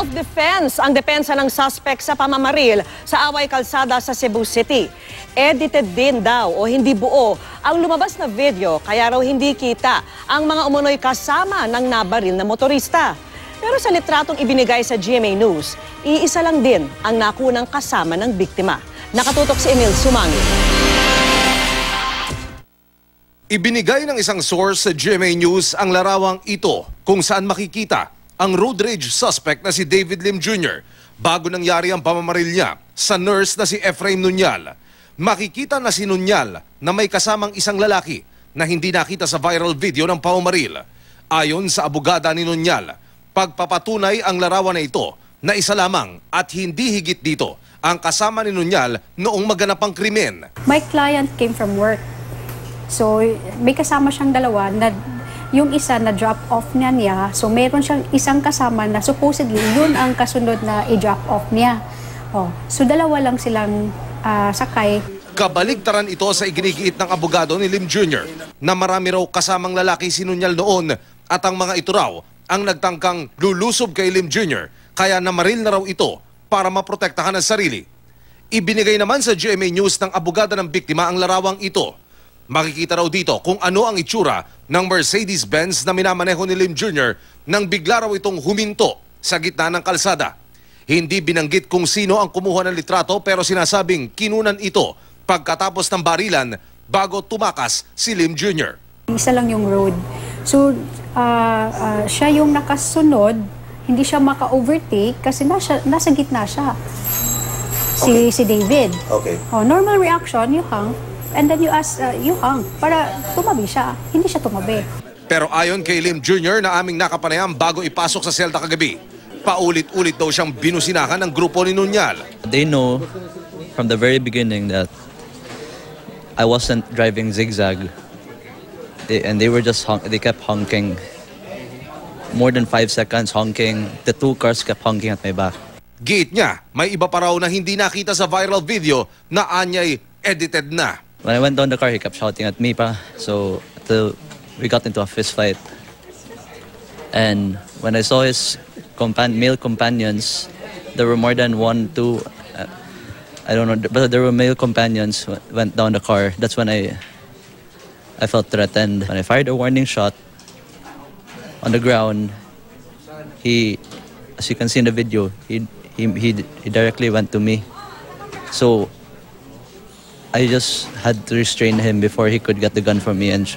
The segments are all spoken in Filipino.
Self-defense ang depensa ng suspect sa pamamaril sa Away Kalsada sa Cebu City. Edited din daw o hindi buo ang lumabas na video kaya raw hindi kita ang mga umunoy kasama ng nabaril na motorista. Pero sa litratong ibinigay sa GMA News, iisa lang din ang nakunang kasama ng biktima. Nakatutok si Emil Sumangi. Ibinigay ng isang source sa GMA News ang larawang ito kung saan makikita ang road rage suspect na si David Lim Jr. bago nangyari ang pamamaril niya sa nurse na si Efraim Nunyal. Makikita na si Nunyal na may kasamang isang lalaki na hindi nakita sa viral video ng pamamaril. Ayon sa abogada ni Nunyal, pagpapatunay ang larawan na ito na isa lamang at hindi higit dito ang kasama ni Nunyal noong maganap ang krimen. My client came from work. So may kasama siyang dalawa na yung isa na drop off niya, so meron siyang isang kasama na supposedly yun ang kasunod na i-drop off niya. So dalawa lang silang sakay. Kabaligtaran ito sa iginigiit ng abogado ni Lim Jr. na marami raw kasamang lalaki sinunyal noon at ang mga ito raw ang nagtangkang lulusob kay Lim Jr. kaya namaril na raw ito para maprotektahan ang sarili. Ibinigay naman sa GMA News ng abogada ng biktima ang larawang ito. Makikita raw dito kung ano ang itsura ng Mercedes-Benz na minamaneho ni Lim Jr. nang bigla raw itong huminto sa gitna ng kalsada. Hindi binanggit kung sino ang kumuha ng litrato pero sinasabing kinunan ito pagkatapos ng barilan bago tumakas si Lim Jr. Isa lang yung road. So siya yung nakasunod, hindi siya maka-overtake kasi nasa gitna siya. Si David. Okay. Normal reaction, you hang. And then you ask, you hang, para tumabi siya. Hindi siya tumabi. Pero ayon kay Lim Jr. na aming nakapanayam bago ipasok sa selda kagabi, paulit-ulit daw siyang binusinahan ng grupo ni Nunyal. They know from the very beginning that I wasn't driving zigzag. They were just they kept honking. More than 5 seconds honking. The 2 cars kept honking at my back. Giit niya, may iba pa raw na hindi nakita sa viral video na anyay edited na. When I went down the car, he kept shouting at me pa. So we got into a fist fight. And when I saw his male companions, there were more than 1, 2, I don't know, but there were male companions went down the car. That's when I felt threatened. When I fired a warning shot on the ground, he, as you can see in the video, he directly went to me. So I just had to restrain him before he could get the gun from me, and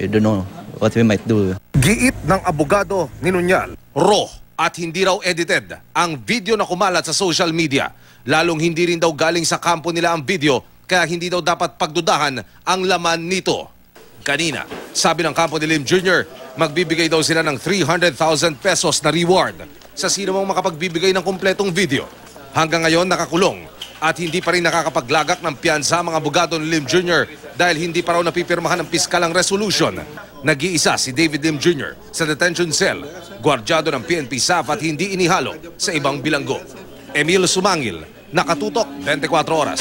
we don't know what we might do. Giit ng abogado ni Nunyal, raw at hindi raw edited ang video na kumalat sa social media. Lalong hindi rin daw galing sa kampo nila ang video, kaya hindi daw dapat pagdudahan ang laman nito. Kanina, sabi ng kampo ni Lim Jr., magbibigay daw sila ng 300,000 pesos na reward sa sino mang makapagbibigay ng kumpletong video. Hanggang ngayon nakakulong at hindi pa rin nakakapaglagak ng piyansa ang mga abogado ni Lim Jr. dahil hindi pa raw napipirmahan ng piskal ang resolution. Nag-iisa si David Lim Jr. sa detention cell, gwardyado ng PNP SAF at hindi inihalo sa ibang bilanggo. Emil Sumangil, Nakatutok, 24 Oras.